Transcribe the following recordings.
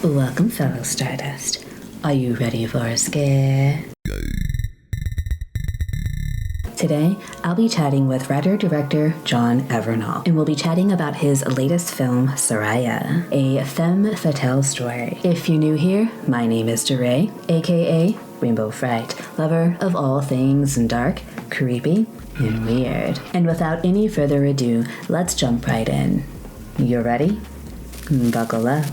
Welcome, fellow Stardust. Are you ready for a scare? Today, I'll be chatting with writer-director John Evrenol, and we'll be chatting about his latest film, Sayara, a femme fatale story. If you're new here, my name is DeRay, aka Rainbow Fright, lover of all things dark, creepy, and weird. And without any further ado, let's jump right in. You ready? Buckle up.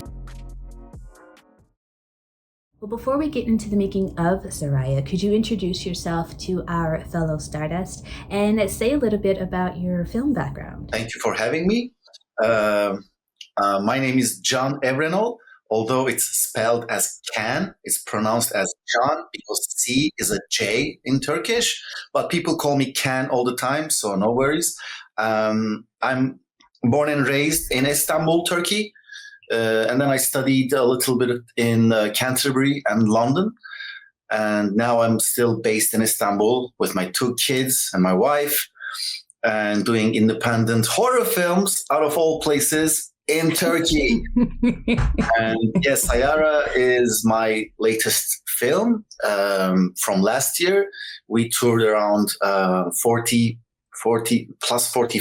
Well, before we get into the making of Sayara, could you introduce yourself to our fellow Stardust and say a little bit about your film background? Thank you for having me. My name is John Evrenol, although it's spelled as Can. It's pronounced as John because C is a J in Turkish, but people call me Can all the time, so no worries. I'm born and raised in Istanbul, Turkey. And then I studied a little bit in Canterbury and London. And now I'm still based in Istanbul with my 2 kids and my wife and doing independent horror films out of all places in Turkey. And yes, Sayara is my latest film from last year. We toured around 40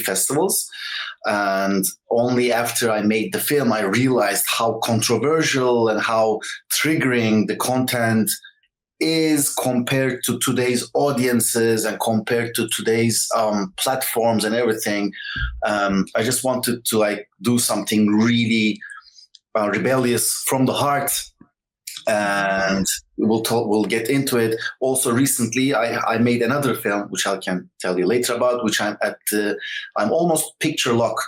festivals. And only after I made the film, I realized how controversial and how triggering the content is compared to today's audiences and compared to today's platforms and everything. I just wanted to do something really rebellious from the heart. And we'll get into it. Also, recently I made another film, which I can tell you later about. Which I'm almost picture lock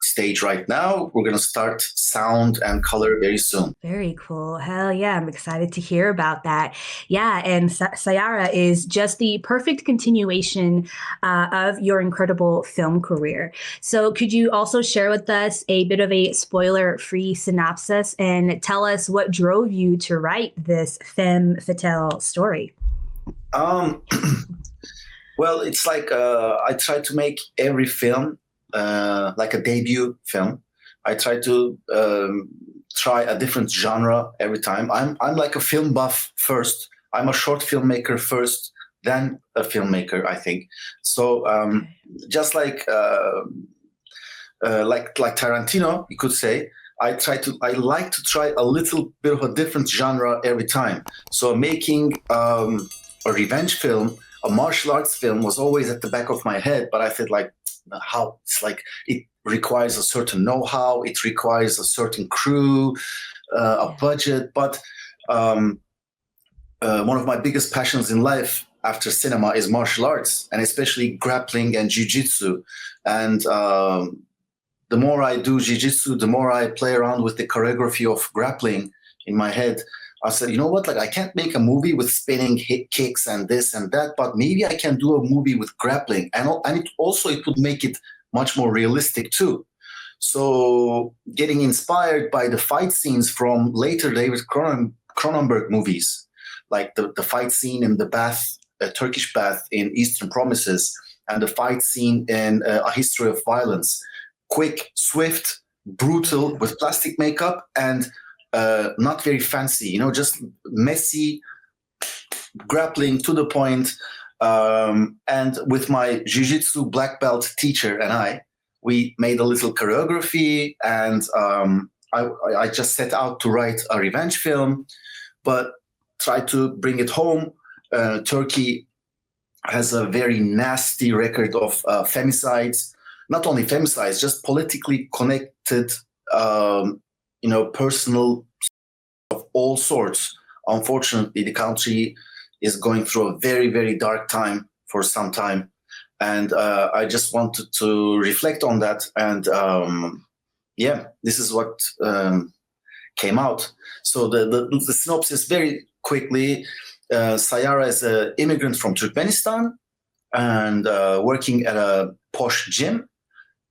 stage right now. We're going to start sound and color very soon. Very cool. Hell yeah. I'm excited to hear about that. Yeah. And Sayara is just the perfect continuation of your incredible film career. So could you also share with us a bit of a spoiler-free synopsis and tell us what drove you to write this femme fatale story? Well, it's like I try to make every film like a debut film. I try to try a different genre every time. I'm like a film buff first. I'm a short filmmaker first, then a filmmaker, I think. So just like Tarantino, you could say, I like to try a little bit of a different genre every time. So making a revenge film, a martial arts film was always at the back of my head, but I felt like, how it's like it requires a certain know-how, it requires a certain crew, a budget. But one of my biggest passions in life after cinema is martial arts, and especially grappling and jiu-jitsu. And the more I do jiu-jitsu, the more I play around with the choreography of grappling in my head. I said, you know what, like I can't make a movie with spinning hit kicks and this and that, but maybe I can do a movie with grappling. And it would make it much more realistic too. So getting inspired by the fight scenes from later David Cronenberg movies, like the fight scene in the bath, Turkish bath in Eastern Promises, and the fight scene in A History of Violence. Quick, swift, brutal, with plastic makeup and not very fancy, just messy grappling to the point. And with my jiu-jitsu black belt teacher and we made a little choreography, and I just set out to write a revenge film, but try to bring it home. Turkey has a very nasty record of femicides, not only femicides, just politically connected personal of all sorts. Unfortunately, the country is going through a very, very dark time for some time. And I just wanted to reflect on that. And this is what came out. So the synopsis very quickly. Sayara is an immigrant from Turkmenistan and working at a posh gym.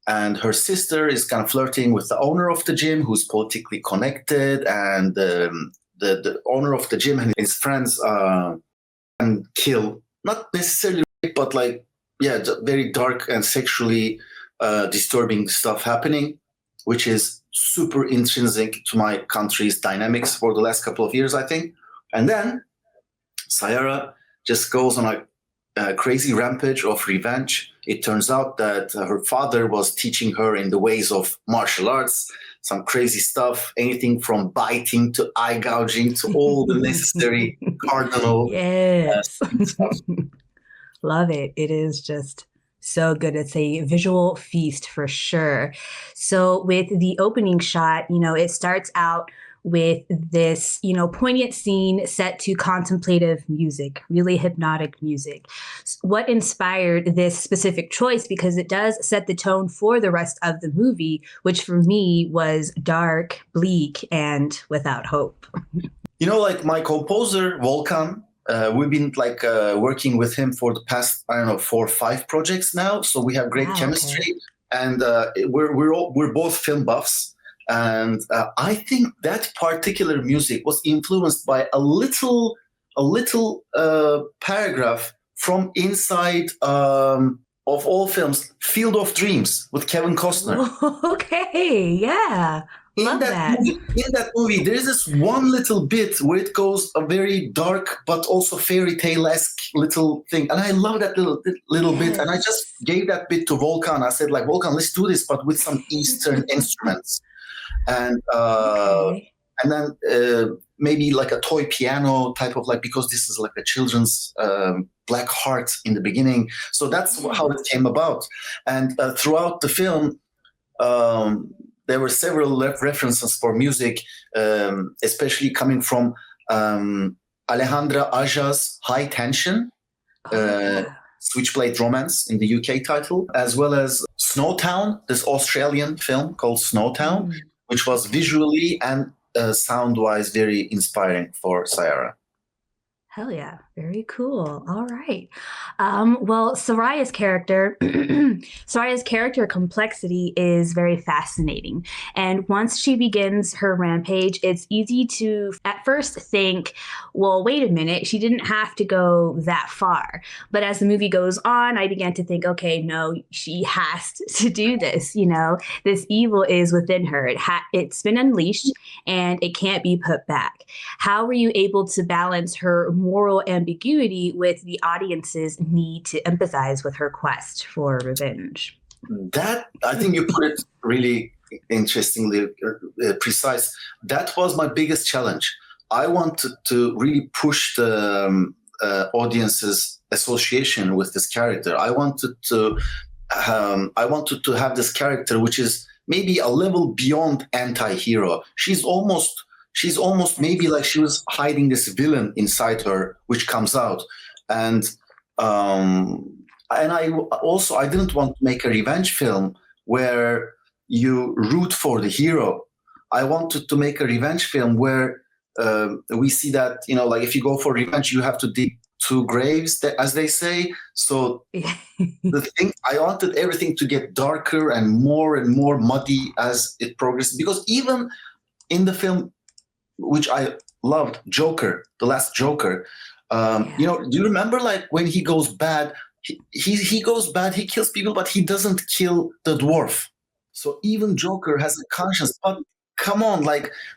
And her sister is kind of flirting with the owner of the gym, who's politically connected, and the owner of the gym and his friends and kill, not necessarily rape, but very dark and sexually disturbing stuff happening. which is super intrinsic to my country's dynamics for the last couple of years, I think. And then Sayara just goes on a crazy rampage of revenge. It turns out that her father was teaching her in the ways of martial arts, some crazy stuff, anything from biting to eye gouging to all the necessary cardinal Yes. stuff. Love it. It is just so good. It's a visual feast for sure. So with the opening shot, it starts out with this, poignant scene set to contemplative music, really hypnotic music. What inspired this specific choice? Because it does set the tone for the rest of the movie, which for me was dark, bleak, and without hope. Like my composer, Volkan, we've been working with him for the past, I don't know, 4 or 5 projects now. So we have great chemistry, okay. And we're both film buffs. And I think that particular music was influenced by a little paragraph from inside of all films, Field of Dreams with Kevin Costner. Okay, yeah. Love that. In that movie, there's this one little bit where it goes a very dark but also fairy tale-esque little thing. And I love that little bit. And I just gave that bit to Volkan. I said, Volkan, let's do this, but with some Eastern instruments. And and then maybe like a toy piano type of because this is like a children's Black Heart in the beginning. So that's how it came about. And throughout the film, there were several references for music, especially coming from Alejandra Aja's High Tension, Switchblade Romance in the UK title, as well as Snowtown, this Australian film called Snowtown, which was visually and sound-wise very inspiring for Sayara. Hell yeah. Very cool. All right. Well, Soraya's character complexity is very fascinating. And once she begins her rampage, it's easy to at first think, well, wait a minute, she didn't have to go that far. But as the movie goes on, I began to think, okay, no, she has to do this. This evil is within her. It's been unleashed and it can't be put back. How were you able to balance her moral ambiguity with the audience's need to empathize with her quest for revenge? That, I think you put it really interestingly precise. That was my biggest challenge. I wanted to really push the audience's association with this character. I wanted to have this character which is maybe a level beyond anti-hero. She's almost maybe like she was hiding this villain inside her, which comes out. And I didn't want to make a revenge film where you root for the hero. I wanted to make a revenge film where we see that, if you go for revenge, you have to dig 2 graves, as they say. So I wanted everything to get darker and more muddy as it progressed. Because even in the film, which I loved, Joker, the last Joker, do you remember when he goes bad, he goes bad, he kills people, but he doesn't kill the dwarf. So even Joker has a conscience. But come on,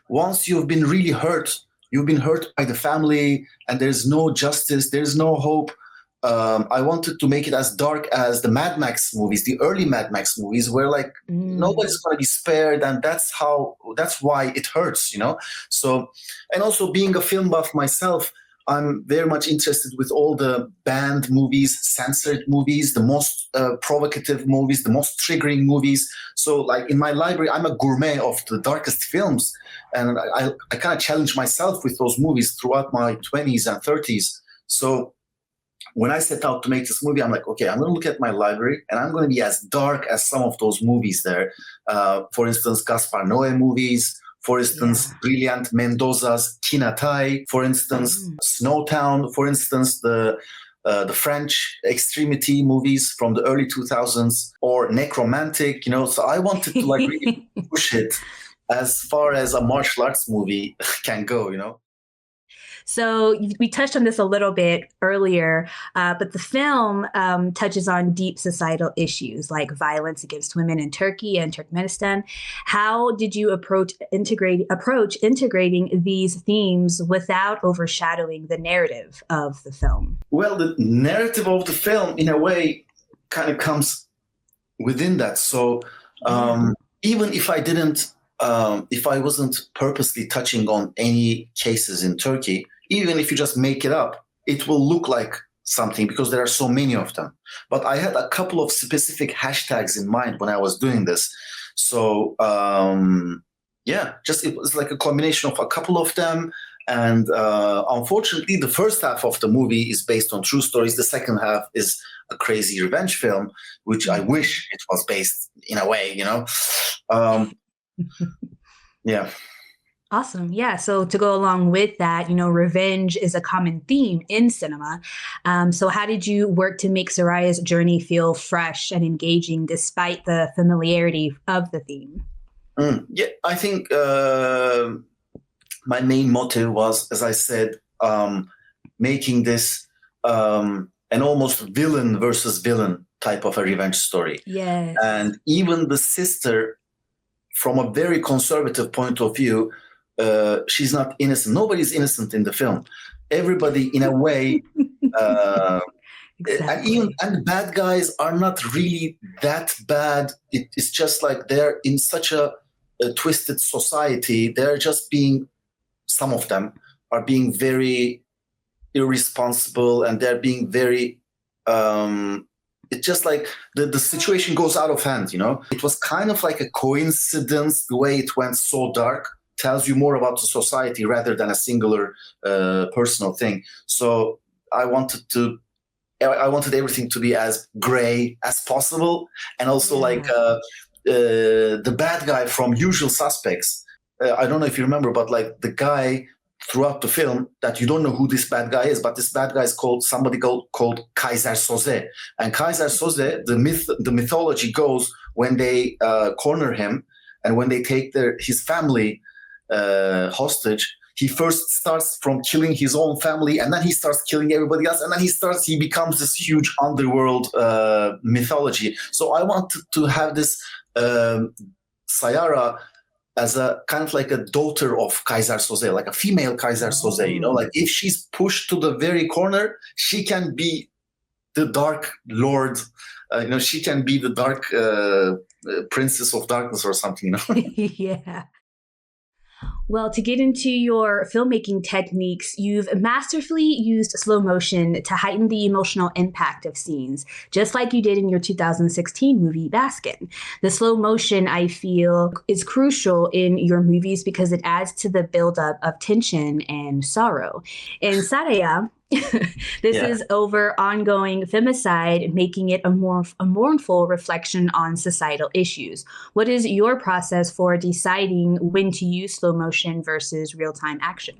once you've been really hurt, you've been hurt by the family and there's no justice, there's no hope. I wanted to make it as dark as the Mad Max movies, the early Mad Max movies, where nobody's going to be spared, and that's why it hurts, So, and also being a film buff myself, I'm very much interested with all the banned movies, censored movies, the most provocative movies, the most triggering movies. So, in my library, I'm a gourmet of the darkest films, and I kind of challenge myself with those movies throughout my 20s and 30s. So when I set out to make this movie, I'm like, okay, I'm going to look at my library and I'm going to be as dark as some of those movies there. For instance, Gaspar Noé movies. For instance, Brilliant Mendoza's Tinatai. For instance, Snowtown. For instance, the French extremity movies from the early 2000s, or Necromantic. So I wanted to really push it as far as a martial arts movie can go. So we touched on this a little bit earlier, but the film touches on deep societal issues like violence against women in Turkey and Turkmenistan. How did you approach integrating these themes without overshadowing the narrative of the film? Well, the narrative of the film, in a way, kind of comes within that. So even if I didn't, if I wasn't purposely touching on any cases in Turkey, even if you just make it up, it will look like something because there are so many of them. But I had a couple of specific hashtags in mind when I was doing this. So just it was like a combination of a couple of them. And unfortunately, the first half of the movie is based on true stories. The second half is a crazy revenge film, which I wish it was based in a way, yeah. Awesome. Yeah. So to go along with that, revenge is a common theme in cinema. So how did you work to make Soraya's journey feel fresh and engaging despite the familiarity of the theme? Yeah, I think my main motive was, as I said, making this an almost villain versus villain type of a revenge story. Yes. And even the sister, from a very conservative point of view, she's not innocent. Nobody's innocent in the film. Everybody, in a way, Exactly. and the bad guys are not really that bad. It's just like they're in such a twisted society. They're just being, some of them are being very irresponsible, and they're being very it's just like the situation goes out of hand. It was kind of like a coincidence. The way it went so dark tells you more about the society rather than a singular personal thing. So I wanted everything to be as gray as possible, and also like the bad guy from Usual Suspects. I don't know if you remember, but like the guy throughout the film, that you don't know who this bad guy is, but this bad guy is called Kaiser Soze. And Kaiser Soze, the mythology goes, when they corner him and when they take his family hostage, he first starts from killing his own family, and then he starts killing everybody else, and then he becomes this huge underworld mythology. So I wanted to have this Sayara as a kind of like a daughter of Kaiser Soze, like a female Kaiser Soze, like if she's pushed to the very corner, she can be the Dark Lord, she can be the Dark Princess of Darkness or something, Yeah. Well, to get into your filmmaking techniques, you've masterfully used slow motion to heighten the emotional impact of scenes, just like you did in your 2016 movie, Baskin. The slow motion, I feel, is crucial in your movies because it adds to the buildup of tension and sorrow. In Saraya, this is over ongoing femicide, making it a mournful reflection on societal issues. What is your process for deciding when to use slow motion versus real-time action?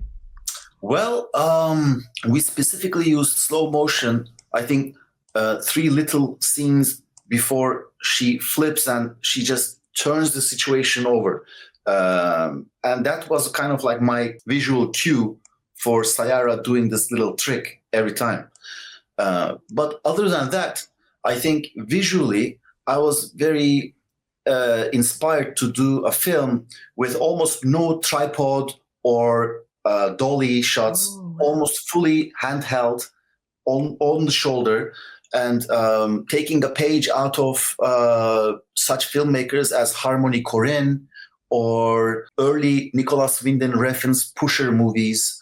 Well, we specifically used slow motion, I think, 3 little scenes before she flips and she just turns the situation over. And that was kind of like my visual cue for Sayara doing this little trick every time. But other than that, I think visually, I was very inspired to do a film with almost no tripod or dolly shots, almost fully handheld on the shoulder, and taking a page out of such filmmakers as Harmony Korine or early Nicholas Winding Refn's Pusher movies.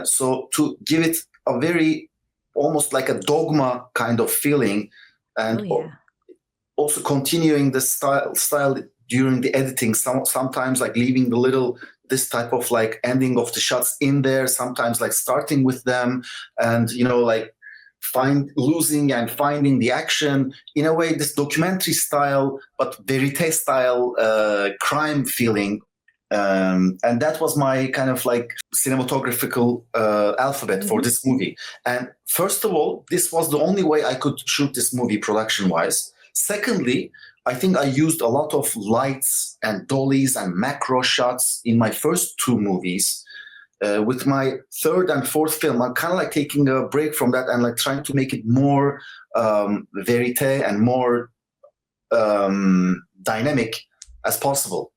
So to give it a very, almost like a dogma kind of feeling, and also continuing the style during the editing, sometimes like leaving this type of like ending of the shots in there, sometimes like starting with them, and like losing and finding the action in a way, this documentary style but verite style crime feeling. And that was my kind of like cinematographical alphabet for this movie. And first of all, this was the only way I could shoot this movie production wise. Secondly, I think I used a lot of lights and dollies and macro shots in my first 2 movies. with my third and fourth film, I'm kind of like taking a break from that and like trying to make it more verite and more dynamic as possible.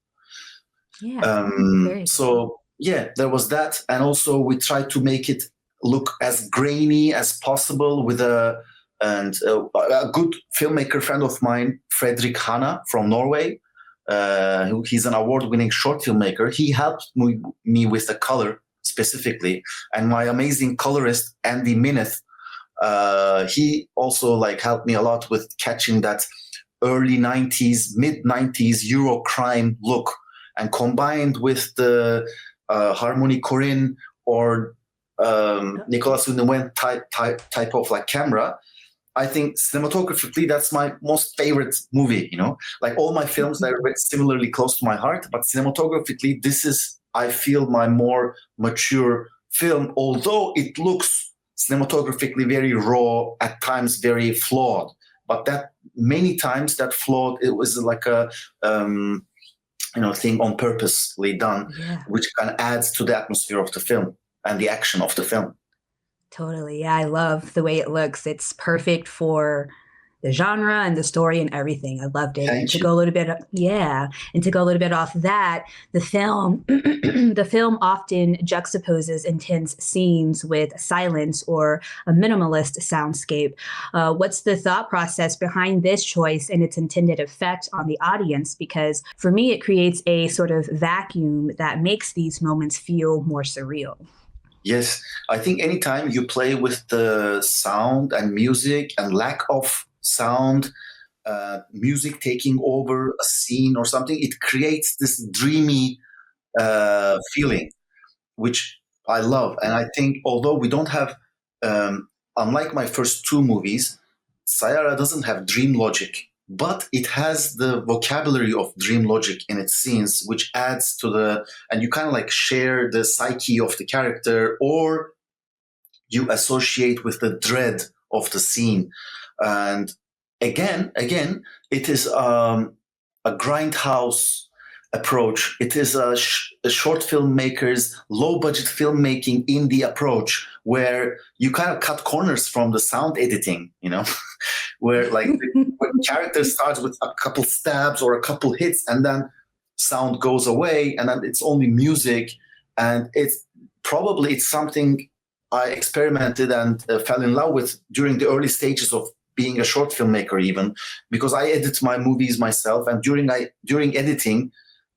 Yeah. Very So yeah, there was that, and also we tried to make it look as grainy as possible with a good filmmaker friend of mine, Fredrik Hanna from Norway. He's an award-winning short filmmaker. He helped me with the color specifically, and my amazing colorist Andy Mineth. He also like helped me a lot with catching that early 90s, mid 90s Euro crime look, and combined with the Harmony Korine or Nicolas Hundewen type of like camera. I think cinematographically, that's my most favorite movie, like all my films are similarly close to my heart, but cinematographically, this is, I feel, my more mature film, although it looks cinematographically very raw, at times very flawed, but that many times that flawed, it was like a, thing on purposely done, which kind of adds to the atmosphere of the film and the action of the film. Totally. Yeah, I love the way it looks. It's perfect for the genre and the story and everything. I loved it. Thank you. Go a little bit, and to go a little bit off that, the film, the film often juxtaposes intense scenes with silence or a minimalist soundscape. What's the thought process behind this choice and its intended effect on the audience? Because for me, it creates a sort of vacuum that makes these moments feel more surreal. Yes, I think anytime you play with the sound and music and lack of sound, music taking over a scene or something, it creates this dreamy feeling, which I love. And I think although we don't have, unlike my first two movies, Sayara doesn't have dream logic, but it has the vocabulary of dream logic in its scenes, which adds to and you kind of like share the psyche of the character, or you associate with the dread of the scene. And again, it is a grindhouse approach. It is a short filmmaker's low budget filmmaking indie approach, where you kind of cut corners from the sound editing, where like the character starts with a couple stabs or a couple hits, and then sound goes away, and then it's only music. And it's something I experimented and fell in love with during the early stages of being a short filmmaker, even because I edit my movies myself, and during editing,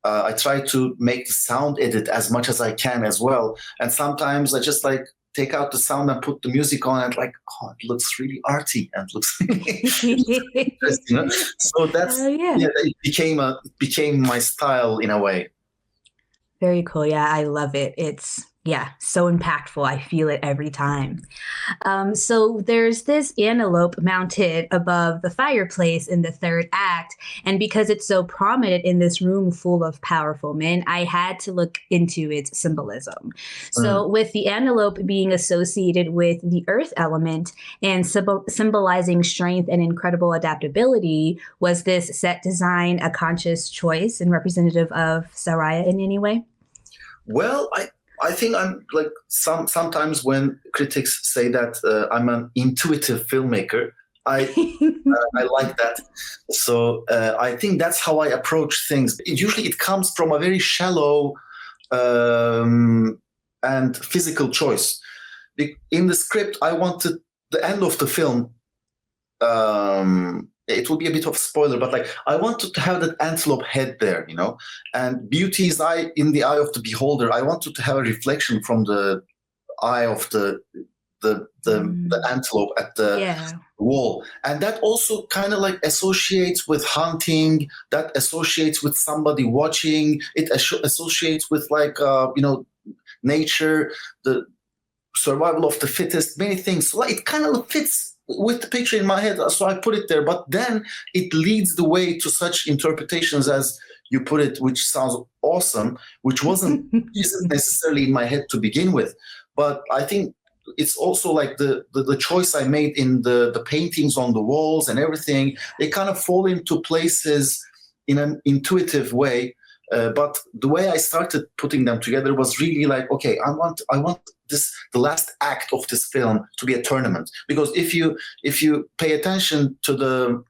I try to make the sound edit as much as I can as well. And sometimes I just like take out the sound and put the music on, and like, it looks really arty and looks interesting. So that's it became my style in a way. Very cool. Yeah, I love it. It's so impactful. I feel it every time. So there's this antelope mounted above the fireplace in the third act. And because it's so prominent in this room full of powerful men, I had to look into its symbolism. So with the antelope being associated with the earth element and symbolizing strength and incredible adaptability, was this set design a conscious choice and representative of Sayara in any way? Well, I think I'm like sometimes when critics say that I'm an intuitive filmmaker, I like that. So I think that's how I approach things. Usually it comes from a very shallow and physical choice. In the script, I wanted the end of the film. It will be a bit of a spoiler, but like I wanted to have that antelope head there, and beauty is in the eye of the beholder. I wanted to have a reflection from the eye of the antelope at the wall, and that also kind of like associates with hunting. That associates with somebody watching. It associates with like nature, the survival of the fittest, many things. So like, it kind of fits with the picture in my head, so I put it there. But then it leads the way to such interpretations as you put it, which sounds awesome, which isn't necessarily in my head to begin with. But I think it's also like the choice I made in the paintings on the walls and everything. They kind of fall into places in an intuitive way, But the way I started putting them together was really like, okay, I want the last act of this film to be a tournament, because if you pay attention to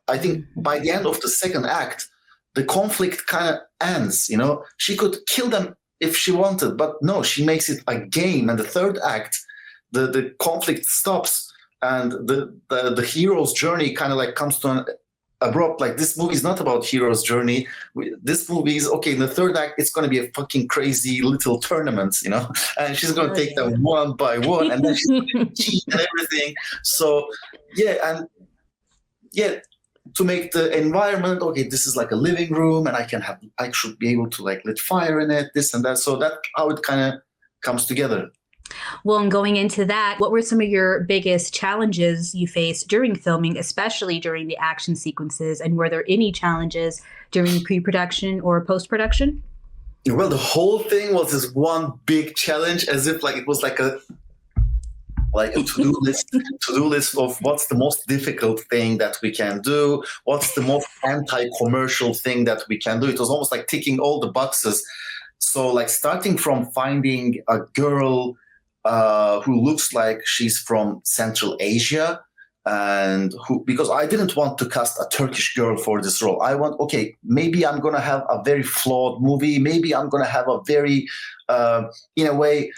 I think by the end of the second act, the conflict kind of ends. She could kill them if she wanted, but no, she makes it a game. And the third act, the conflict stops, and the hero's journey kind of like comes to an abrupt. Like, this movie is not about hero's journey. This movie is, okay, in the third act, it's going to be a fucking crazy little tournament, and she's going to take them one by one, and then she's going to cheat and everything. So to make the environment, okay, this is like a living room, and I should be able to like lit fire in it, this and that. So that's how it kind of comes together. Well, and going into that, what were some of your biggest challenges you faced during filming, especially during the action sequences? And were there any challenges during pre-production or post-production? Well, the whole thing was this one big challenge, as if like it was like a to-do list of what's the most difficult thing that we can do, what's the most anti-commercial thing that we can do. It was almost like ticking all the boxes. So like starting from finding a girl who looks like she's from Central Asia, and because I didn't want to cast a Turkish girl for this role. I want, okay, maybe I'm going to have a very flawed movie. Maybe I'm going to have a very, in a way,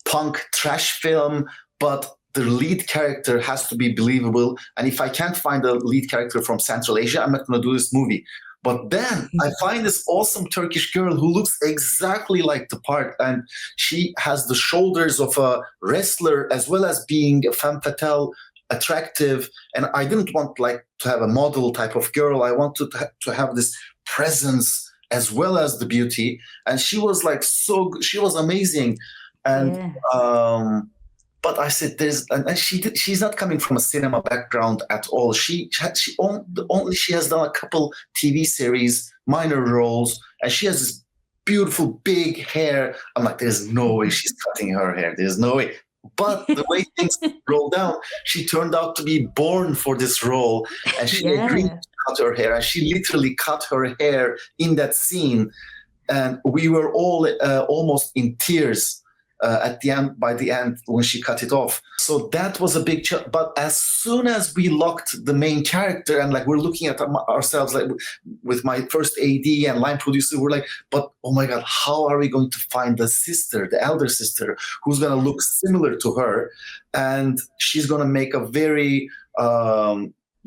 punk trash film, but the lead character has to be believable. And if I can't find a lead character from Central Asia, I'm not going to do this movie. But then I find this awesome Turkish girl who looks exactly like the part, and she has the shoulders of a wrestler as well as being a femme fatale, attractive. And I didn't want like to have a model type of girl. I wanted to have this presence as well as the beauty. And she was like she was amazing. And but I said, she's not coming from a cinema background at all. She has done a couple TV series, minor roles, and she has this beautiful big hair. I'm like, there's no way she's cutting her hair. There's no way. But the way things roll down, she turned out to be born for this role, and she agreed to cut her hair. And she literally cut her hair in that scene, and we were all almost in tears. By the end, when she cut it off. So that was a big challenge. But as soon as we locked the main character, and like we're looking at ourselves, like with my first AD and line producer, we're like, but oh my God, how are we going to find the elder sister, who's going to look similar to her? And she's going to make a very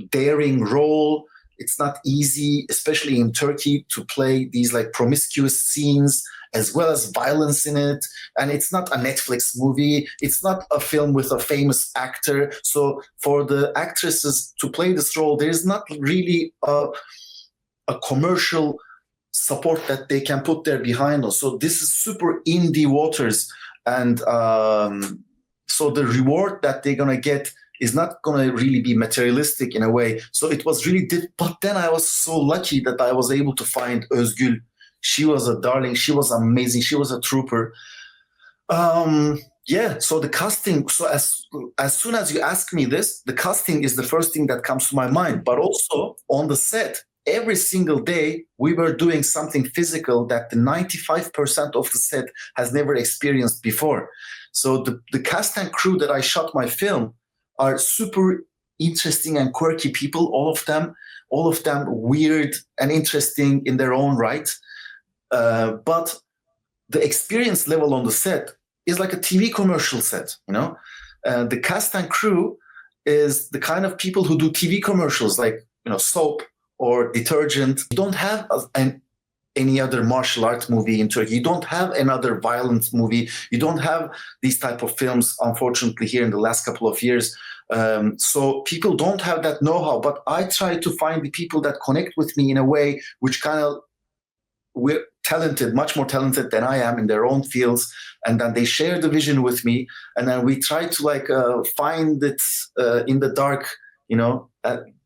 daring role. It's not easy, especially in Turkey, to play these like promiscuous scenes as well as violence in it. And it's not a Netflix movie. It's not a film with a famous actor. So for the actresses to play this role, there's not really a commercial support that they can put there behind us. So this is super indie waters. And so the reward that they're going to get is not going to really be materialistic in a way. So it was really but then I was so lucky that I was able to find Özgül. She was a darling. She was amazing. She was a trooper. So the casting. So as soon as you ask me this, the casting is the first thing that comes to my mind. But also on the set, every single day, we were doing something physical that the 95% of the set has never experienced before. So the cast and crew that I shot my film are super interesting and quirky people. All of them weird and interesting in their own right. But the experience level on the set is like a TV commercial set, the cast and crew is the kind of people who do TV commercials, like, soap or detergent. You don't have any other martial arts movie in Turkey. You don't have another violence movie. You don't have these type of films, unfortunately, here in the last couple of years. So people don't have that know-how, but I try to find the people that connect with me in a way which kind of, we're talented, much more talented than I am in their own fields, and then they share the vision with me, and then we try to find it in the dark,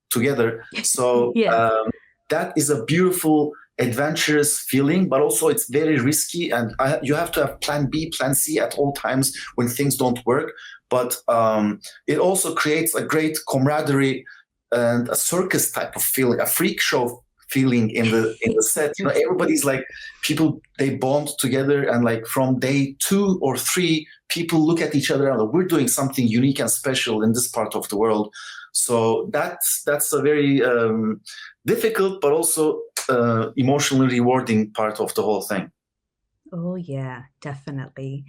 together. So that is a beautiful, adventurous feeling, but also it's very risky, and you have to have plan B, plan C at all times when things don't work. But it also creates a great camaraderie and a circus type of feeling, a freak show feeling in the set. You know, everybody's like, people, they bond together, and like from day 2 or 3, people look at each other and like, we're doing something unique and special in this part of the world. So that's a very difficult but also emotionally rewarding part of the whole thing. Oh yeah, definitely.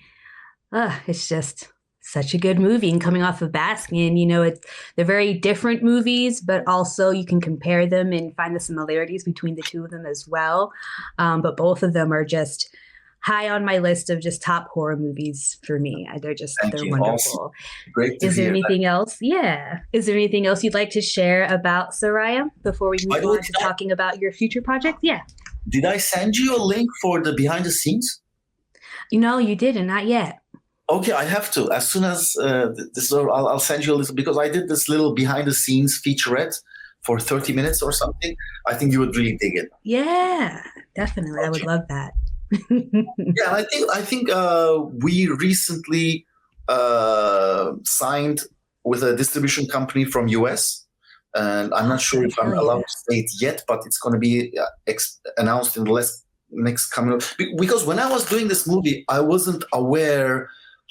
It's just such a good movie. And coming off of Baskin, you know, they're very different movies, but also you can compare them and find the similarities between the two of them as well. But both of them are just high on my list of just top horror movies for me. They're wonderful. Awesome. Great to Is there hear anything else? Yeah. Is there anything else you'd like to share about Sayara before we move on to talking about your future project? Yeah. Did I send you a link for the behind the scenes? No, you didn't. Not yet. Okay, I have to. As soon as this is over, I'll send you a little, because I did this little behind the scenes featurette for 30 minutes or something. I think you would really dig it. Yeah, definitely. Okay. I would love that. Yeah, I think we recently signed with a distribution company from US, and I'm not sure if I'm allowed to say it yet, but it's going to be announced in the next coming up. Because when I was doing this movie, I wasn't aware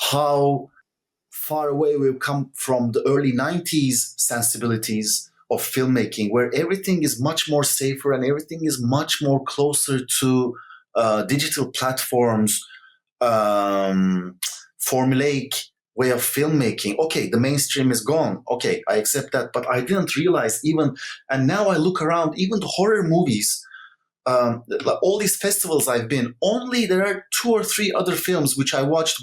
how far away we've come from the early 90s sensibilities of filmmaking, where everything is much more safer and everything is much more closer to digital platforms, formulaic way of filmmaking. Okay, the mainstream is gone. Okay, I accept that, but I didn't realize and now I look around, even the horror movies, all these festivals I've been, only there are 2 or 3 other films which I watched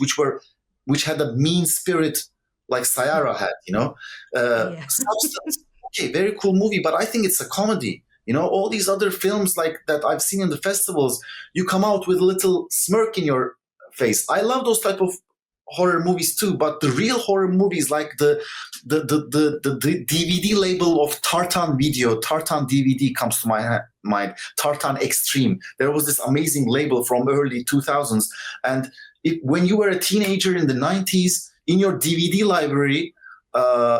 which had a mean spirit like Sayara had, you know. Substance, okay, very cool movie, but I think it's a comedy. You know, all these other films like that I've seen in the festivals, you come out with a little smirk in your face. I love those type of horror movies too, but the real horror movies, like the DVD label of Tartan Video, Tartan DVD comes to my mind, Tartan Extreme. There was this amazing label from early 2000s, and when you were a teenager in the 90s, in your DVD library,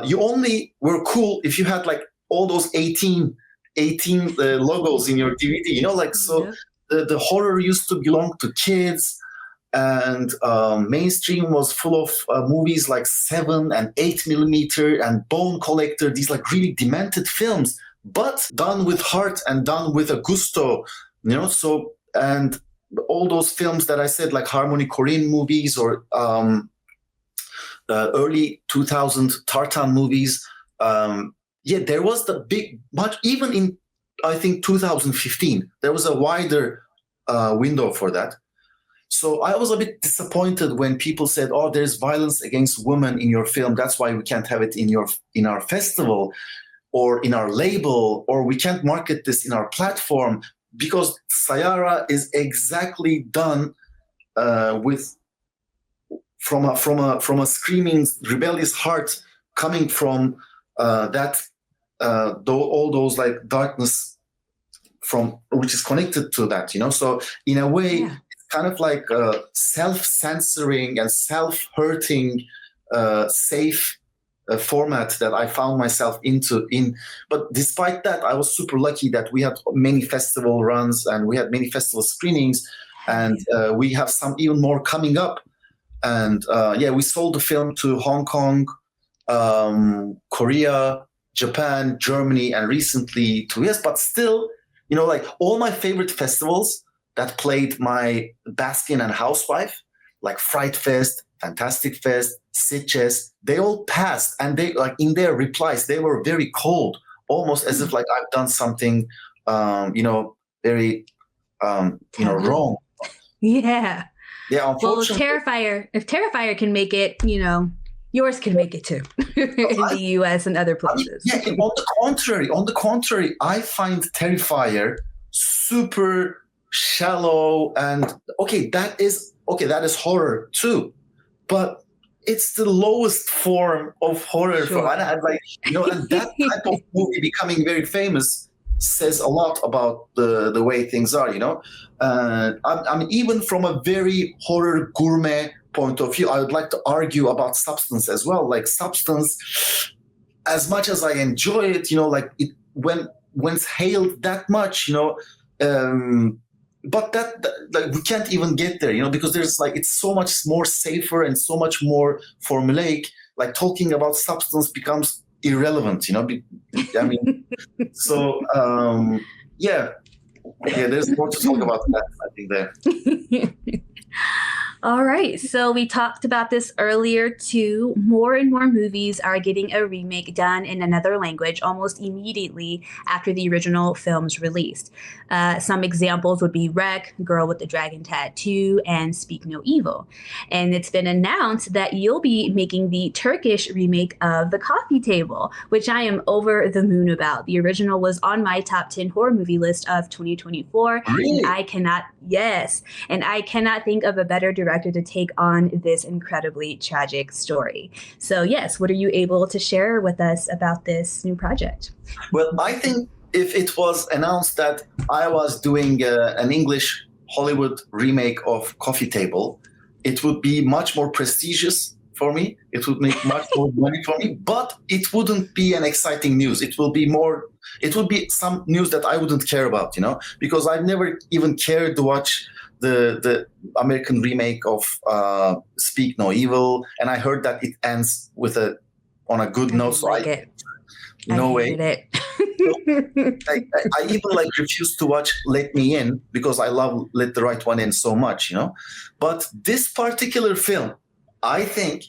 you only were cool if you had like all those 18 logos in your DVD, you know, like, so the horror used to belong to kids, and mainstream was full of movies like 7 and 8 millimeter and Bone Collector, these like really demented films, but done with heart and done with a gusto, you know. So, and all those films that I said, like Harmony Korine movies or early 2000 Tartan movies, there was the big, much, even in, I think, 2015, there was a wider window for that. So I was a bit disappointed when people said, oh, there's violence against women in your film, that's why we can't have it in our festival or in our label, or we can't market this in our platform, because Sayara is exactly done from a screaming, rebellious heart coming from all those like darkness from which is connected to that, you know. So in a way, it's kind of like self-censoring and self-hurting, safe format that I found myself in. But despite that, I was super lucky that we had many festival runs and we had many festival screenings, and we have some even more coming up. And we sold the film to Hong Kong, Korea, Japan, Germany, and recently to US. But still, you know, like all my favorite festivals that played my Baskin and Housewife, like Fright Fest, Fantastic Fest, Sitges, they all passed, and they, like, in their replies, they were very cold, almost as if like I've done something, very, wrong. Yeah. Yeah. Well, if Terrifier can make it, you know, yours can make it too in the US and other places. On the contrary, I find Terrifier super shallow, and that is horror too, but it's the lowest form of horror. Sure. And that type of movie becoming very famous says a lot about the way things are, you know. I mean, even from a very horror gourmet point of view, I would like to argue about Substance as well. Like Substance, as much as I enjoy it, you know, like when when hailed that much, but that like we can't even get there, because there's like it's so much more safer and so much more formulaic. Like talking about substance becomes irrelevant, I mean, so yeah, there's more to talk about that, I think there. All right. So we talked about this earlier too. More and more movies are getting a remake done in another language almost immediately after the original film's released. Some examples would be Wreck, Girl with the Dragon Tattoo, and Speak No Evil. And it's been announced that you'll be making the Turkish remake of The Coffee Table, which I am over the moon about. The original was on my top 10 horror movie list of 2024. Really? And I cannot think of a better director to take on this incredibly tragic story. So yes, what are you able to share with us about this new project? Well, I think if it was announced that I was doing an English Hollywood remake of Coffee Table, it would be much more prestigious for me. It would make much more money for me, but it wouldn't be an exciting news. It would be some news that I wouldn't care about, because I've never even cared to watch the American remake of Speak No Evil, and I heard that it ends on a good note. So no way. I even refuse to watch Let Me In because I love Let the Right One In so much, But this particular film, I think,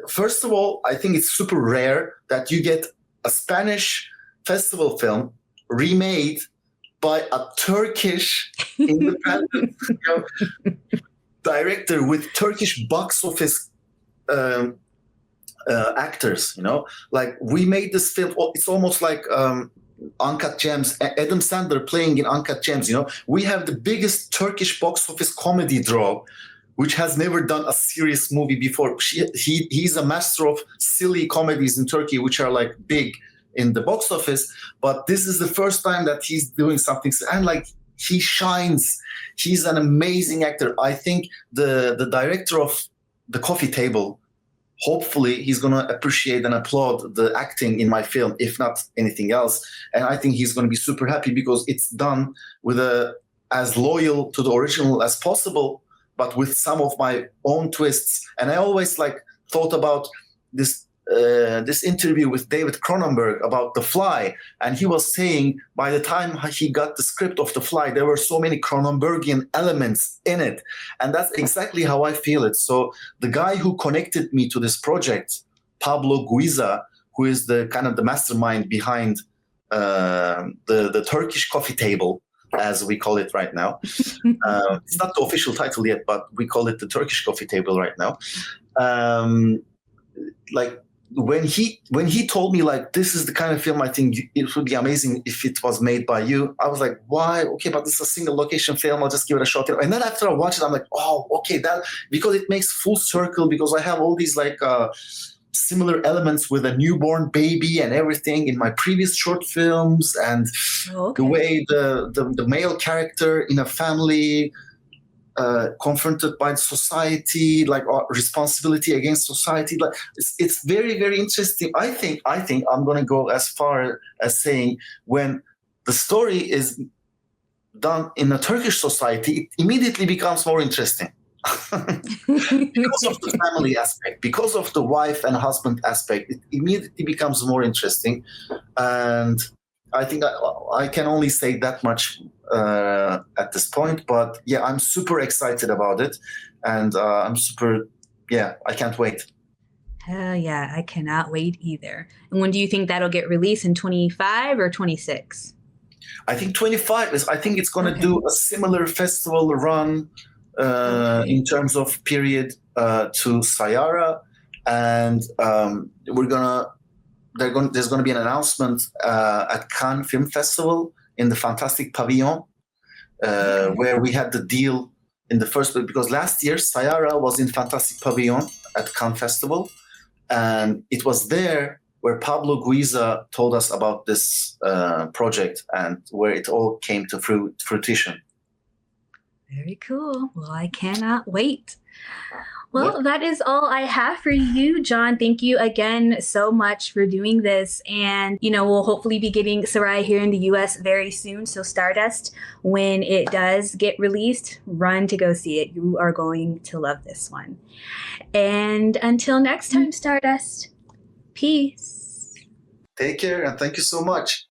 first of all, I think it's super rare that you get a Spanish festival film remade by a Turkish independent director with Turkish box office actors. Like we made this film. It's almost like Uncut Gems. Adam Sandler playing in Uncut Gems. We have the biggest Turkish box office comedy draw, which has never done a serious movie before. He's a master of silly comedies in Turkey, which are like big in the box office, but this is the first time that he's doing something, and he shines. He's an amazing actor. I think the director of The Coffee Table, hopefully he's going to appreciate and applaud the acting in my film, if not anything else, and I think he's going to be super happy because it's done with as loyal to the original as possible, but with some of my own twists. And I always thought about this interview with David Cronenberg about The Fly, and he was saying by the time he got the script of The Fly, there were so many Cronenbergian elements in it, and that's exactly how I feel it. So the guy who connected me to this project, Pablo Guiza, who is the kind of the mastermind behind the Turkish Coffee Table, as we call it right now. It's not the official title yet, but we call it the Turkish Coffee Table right now. When he told me this is the kind of film I think it would be amazing if it was made by you, I was like, why? Okay, but this is a single location film. I'll just give it a shot. And then after I watched it, I'm like, oh, okay, that because it makes full circle, because I have all these similar elements with a newborn baby and everything in my previous short films, and the way the male character in a family confronted by society, responsibility against society. It's very, very interesting. I think I'm going to go as far as saying when the story is done in a Turkish society, it immediately becomes more interesting. Because of the family aspect, because of the wife and husband aspect, it immediately becomes more interesting. And I think I can only say that much at this point, but yeah, I'm super excited about it, and I can't wait. Hell yeah, I cannot wait either. And when do you think that'll get released, in 25 or 26? I think 25 I think it's going to do a similar festival run in terms of period to Sayara, and there's going to be an announcement at Cannes Film Festival in the Fantastic Pavilion, where we had the deal in the first place, because last year Sayara was in Fantastic Pavilion at Cannes Festival, and it was there where Pablo Guiza told us about this project and where it all came to fruition. Very cool. Well, I cannot wait. Well, that is all I have for you, John. Thank you again so much for doing this. And, we'll hopefully be getting Soraya here in the US very soon. So Stardust, when it does get released, run to go see it. You are going to love this one. And until next time, Stardust, peace. Take care and thank you so much.